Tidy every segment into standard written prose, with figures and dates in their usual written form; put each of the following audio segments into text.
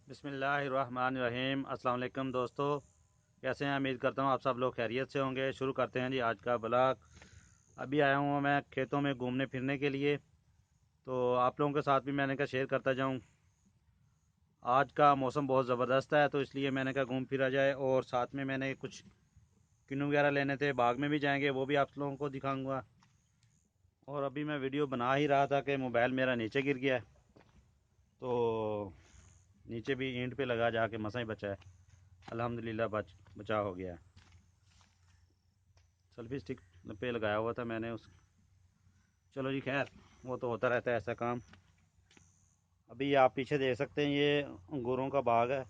बिस्मिल्लाहिर्रहमानिर्रहीम। अस्सलाम वालेकुम दोस्तों, कैसे हैं? उम्मीद करता हूँ आप सब लोग खैरियत से होंगे। शुरू करते हैं जी आज का ब्लॉग। अभी आया हूँ मैं खेतों में घूमने फिरने के लिए, तो आप लोगों के साथ भी मैंने कहा शेयर करता जाऊँ। आज का मौसम बहुत ज़बरदस्त है, तो इसलिए मैंने कहा घूम फिरा जाए। और साथ में मैंने कुछ किन्नू वगैरह लेने थे, बाग में भी जाएंगे, वो भी आप लोगों को दिखाऊँगा। और अभी मैं वीडियो बना ही रहा था कि मोबाइल मेरा नीचे गिर गया, तो नीचे भी ईंट पे लगा, जाके मसा ही बचा है। अल्हम्दुलिल्लाह बचा हो गया। सेल्फी स्टिक पे लगाया हुआ था मैंने उस। चलो जी, खैर वो तो होता रहता है ऐसा काम। अभी आप पीछे देख सकते हैं, ये अंगूरों का बाग है,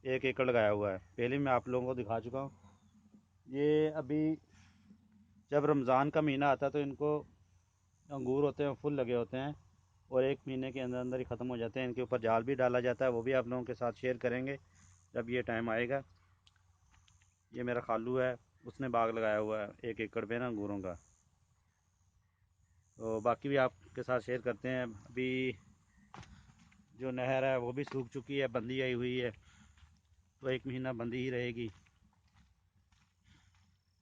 1 एकड़ लगाया हुआ है। पहले मैं आप लोगों को दिखा चुका हूँ। ये अभी जब रमज़ान का महीना आता है तो इनको अंगूर होते हैं, फुल लगे होते हैं, और 1 महीने के अंदर अंदर ही ख़त्म हो जाते हैं। इनके ऊपर जाल भी डाला जाता है, वो भी आप लोगों के साथ शेयर करेंगे जब ये टाइम आएगा। ये मेरा खालू है, उसने बाग लगाया हुआ है 1 एकड़ पे ना अंगूरों का। तो बाकी भी आपके साथ शेयर करते हैं। अभी जो नहर है वो भी सूख चुकी है, बंदी आई हुई है, तो 1 महीना बंदी ही रहेगी।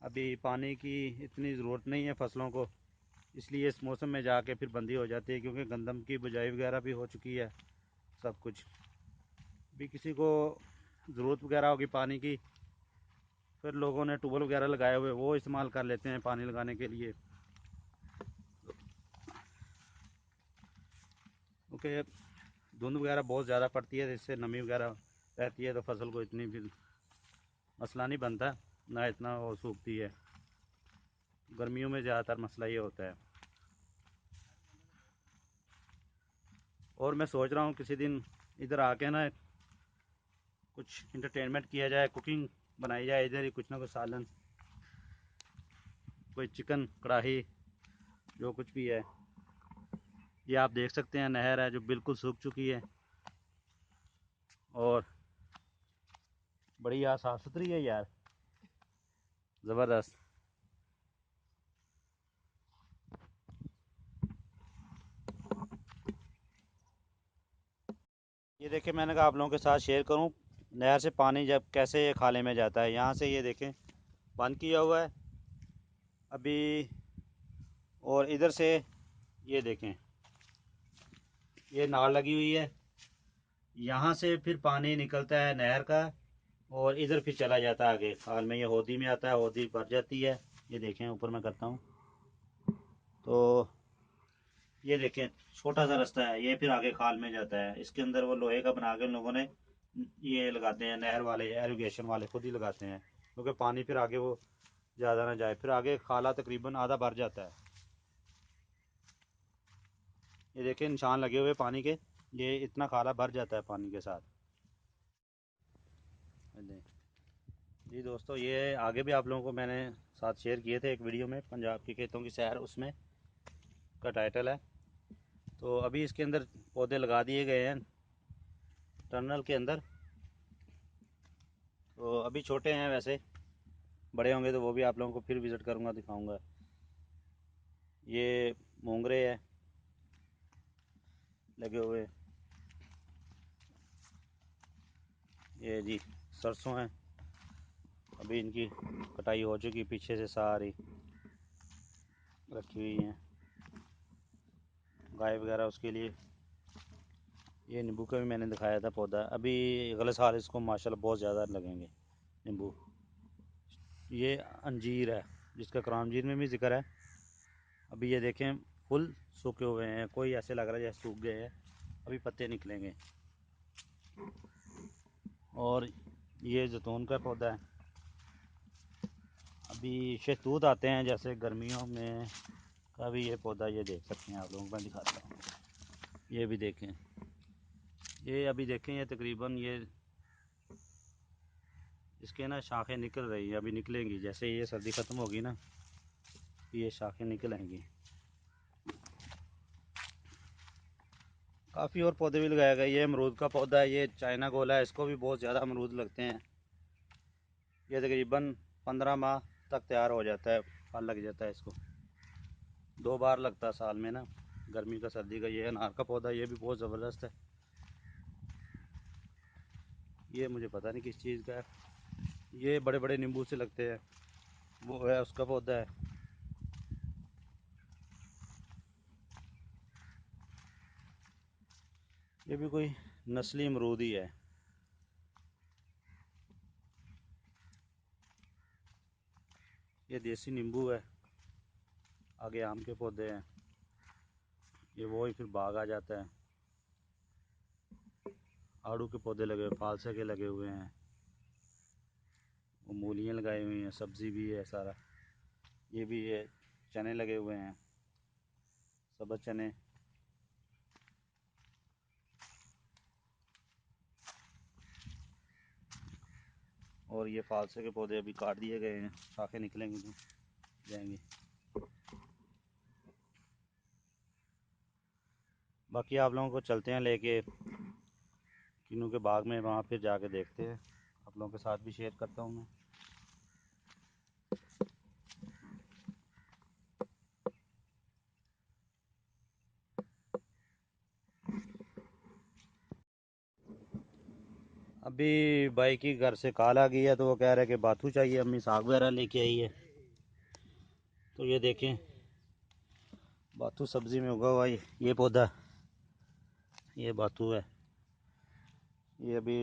अभी पानी की इतनी ज़रूरत नहीं है फसलों को, इसलिए इस मौसम में जाके फिर बंदी हो जाती है, क्योंकि गंदम की बुझाई वगैरह भी हो चुकी है सब कुछ। भी किसी को ज़रूरत वगैरह होगी पानी की, फिर लोगों ने ट्यूबवेल वगैरह लगाए हुए, वो इस्तेमाल कर लेते हैं पानी लगाने के लिए, क्योंकि धुंध वगैरह बहुत ज़्यादा पड़ती है, जिससे नमी वगैरह रहती है, तो फसल को इतनी फिर मसला नहीं बनता, ना इतना वो सूखती है। गर्मियों में ज़्यादातर मसला ये होता है। और मैं सोच रहा हूँ किसी दिन इधर आके ना कुछ इंटरटेनमेंट किया जाए, कुकिंग बनाई जाए इधर ही, कुछ ना कुछ सालन, कोई चिकन कढ़ाई, जो कुछ भी है। ये आप देख सकते हैं, नहर है जो बिल्कुल सूख चुकी है, और बड़ी यार साफ़ सुथरी है यार, ज़बरदस्त। ये देखें, मैंने कहा आप लोगों के साथ शेयर करूं, नहर से पानी जब कैसे ये खाले में जाता है। यहाँ से ये देखें, बंद किया हुआ है अभी, और इधर से ये देखें, ये नाल लगी हुई है, यहाँ से फिर पानी निकलता है नहर का, और इधर फिर चला जाता है आगे खाल में। ये होदी में आता है, होदी भर जाती है। ये देखें, ऊपर मैं करता हूँ तो ये देखें, छोटा सा रास्ता है, ये फिर आगे खाल में जाता है। इसके अंदर वो लोहे का बना के उन लोगों ने ये लगाते हैं, नहर वाले एरीगेशन वाले खुद ही लगाते हैं, क्योंकि पानी फिर आगे वो ज़्यादा ना जाए। फिर आगे खाला तकरीबन आधा भर जाता है। ये देखें, निशान लगे हुए पानी के, ये इतना खाला भर जाता है पानी के साथ। जी दोस्तों, ये आगे भी आप लोगों को मैंने साथ शेयर किए थे एक वीडियो में, पंजाब के खेतों की सैर, उसमें का टाइटल है। तो अभी इसके अंदर पौधे लगा दिए गए हैं टनल के अंदर। तो अभी छोटे हैं, वैसे बड़े होंगे तो वो भी आप लोगों को फिर विज़िट करूँगा, दिखाऊँगा। ये मोंगरे हैं लगे हुए, ये जी सरसों हैं, अभी इनकी कटाई हो चुकी, पीछे से सारी रखी हुई हैं गाय वगैरह उसके लिए। ये नींबू का भी मैंने दिखाया था पौधा, अभी अगले साल इसको माशाल्लाह बहुत ज़्यादा लगेंगे नींबू। ये अंजीर है, जिसका करामजीर में भी जिक्र है। अभी ये देखें, फुल सूखे हुए हैं, कोई ऐसे लग रहा है जैसे सूख गए हैं, अभी पत्ते निकलेंगे। और ये जैतून का पौधा है। अभी शहतूत आते हैं जैसे गर्मियों में का भी, ये पौधा ये देख सकते हैं आप लोगों को मैं दिखाता हूँ। ये भी देखें, ये अभी देखें, ये तकरीबन ये इसके ना शाखें निकल रही हैं, अभी निकलेंगी। जैसे ये सर्दी ख़त्म होगी ना, ये शाखें निकल आएंगी। काफ़ी और पौधे भी लगाए गए। ये अमरूद का पौधा है, ये चाइना गोला है, इसको भी बहुत ज़्यादा अमरूद लगते हैं। ये तकरीबन 15 माह तक तैयार हो जाता है, फल लग जाता है इसको। 2 बार लगता है साल में ना, गर्मी का सर्दी का। ये अनार का पौधा, ये भी बहुत ज़बरदस्त है। ये मुझे पता नहीं किस चीज़ का है। ये बड़े बड़े नींबू से लगते हैं, वो है उसका पौधा है। ये भी कोई नस्ली अमरूद ही है। ये देसी नींबू है। आगे आम के पौधे हैं। ये वो ही फिर बाग आ जाता है। आड़ू के पौधे लगे हुए, फालसे के लगे हुए हैं, वो मूलियाँ लगाई हुई हैं, सब्ज़ी भी है सारा। ये भी है, चने लगे हुए हैं, सब्ज़ चने। और ये फालसे के पौधे अभी काट दिए गए हैं, शाखें निकलेंगी तो जाएंगी। बाकी आप लोगों को चलते हैं लेके किन्नू के बाग में, वहाँ फिर जाके देखते हैं। आप लोगों के साथ भी शेयर करता हूँ मैं। अभी भाई की घर से कॉल आ गई है, तो वो कह रहे हैं कि बाथू चाहिए, अम्मी साग वगैरह लेके आई है। तो ये देखें, बाथू सब्ज़ी में उगा हुआ ये पौधा, ये बाथू है। ये अभी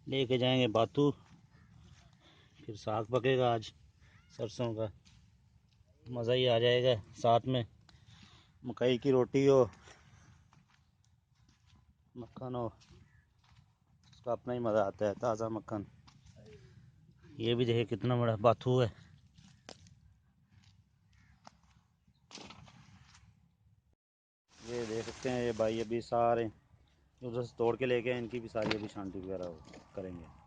लेके जाएंगे बाथू, फिर साग पकेगा आज सरसों का, मज़ा ही आ जाएगा। साथ में मकई की रोटी हो, मक्खन हो, उसका अपना ही मज़ा आता है, ताज़ा मक्खन। ये भी देखे कितना बड़ा बाथू है। ये देख सकते हैं, ये भाई अभी सारे उधर से तोड़ के लेके आए, इनकी भी सारी अभी छांटी वगैरह करेंगे।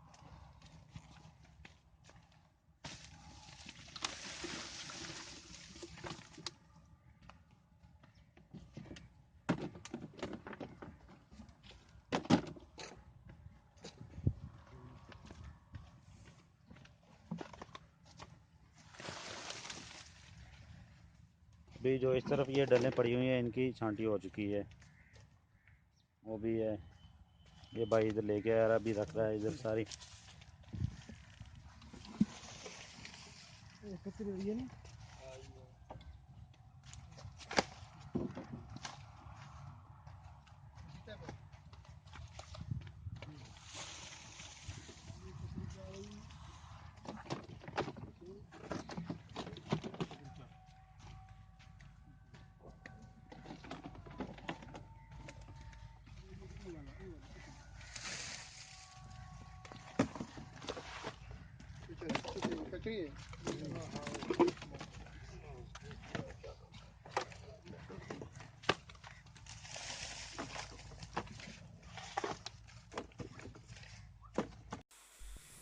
अभी जो इस तरफ ये डलें पड़ी हुई हैं, इनकी छांटी हो चुकी है, वो भी है। ये भाई इधर लेके आ रहा, अभी रख रहा है इधर सारी।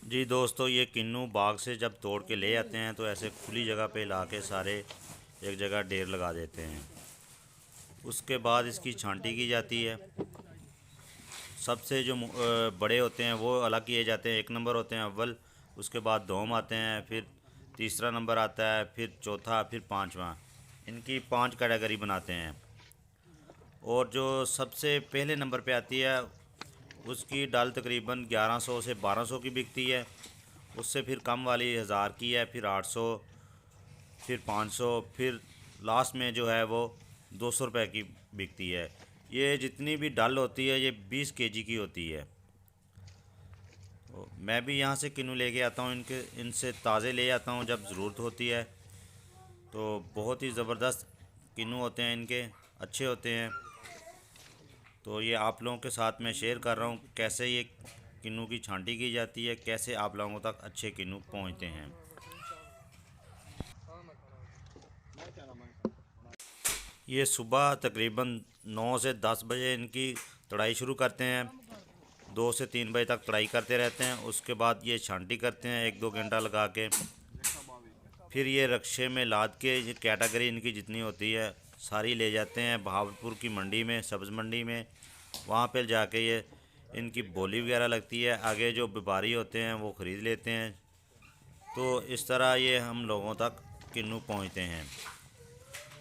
जी दोस्तों, ये किन्नू बाग से जब तोड़ के ले आते हैं तो ऐसे खुली जगह पे ला के सारे एक जगह ढेर लगा देते हैं। उसके बाद इसकी छांटी की जाती है। सबसे जो बड़े होते हैं वो अलग किए जाते हैं, 1 नंबर होते हैं अव्वल, उसके बाद दोम आते हैं, फिर तीसरा नंबर आता है, फिर चौथा, फिर पांचवा। इनकी 5 कैटेगरी बनाते हैं। और जो सबसे पहले नंबर पे आती है उसकी डाल तकरीबन 1100 से 1200 की बिकती है। उससे फिर कम वाली 1000 की है, फिर 800, फिर 500, फिर लास्ट में जो है वो 200 रुपये की बिकती है। ये जितनी भी डल होती है ये 20 केजी की होती है। तो मैं भी यहाँ से किन्नू लेके आता हूँ, इनसे ताज़े ले आता हूँ जब ज़रूरत होती है। तो बहुत ही ज़बरदस्त किन्नू होते हैं इनके, अच्छे होते हैं। तो ये आप लोगों के साथ मैं शेयर कर रहा हूँ कैसे ये किन्नू की छांटी की जाती है, कैसे आप लोगों तक अच्छे किन्नू पहुँचते हैं। ये सुबह तकरीबन 9 से 10 बजे इनकी तड़ाई शुरू करते हैं, 2 से 3 बजे तक तड़ाई करते रहते हैं। उसके बाद ये छांटी करते हैं 1-2 घंटा लगा के। फिर ये रक्शे में लाद के, ये कैटेगरी इनकी जितनी होती है सारी ले जाते हैं बहावलपुर की मंडी में, सब्ज़ मंडी में। वहाँ पर जाके ये इनकी बोली वगैरह लगती है, आगे जो व्यापारी होते हैं वो ख़रीद लेते हैं। तो इस तरह ये हम लोगों तक किन्नू पहुँचते हैं।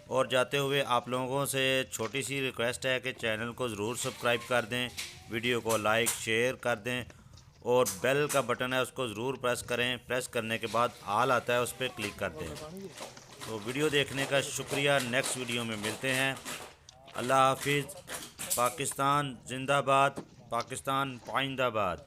और जाते हुए आप लोगों से छोटी सी रिक्वेस्ट है कि चैनल को ज़रूर सब्सक्राइब कर दें, वीडियो को लाइक शेयर कर दें, और बेल का बटन है उसको ज़रूर प्रेस करें। प्रेस करने के बाद ऑल आता है, उस पर क्लिक कर दें। तो वीडियो देखने का शुक्रिया। नेक्स्ट वीडियो में मिलते हैं। अल्लाह हाफिज़। पाकिस्तान जिंदाबाद, पाकिस्तान पाइंदाबाद।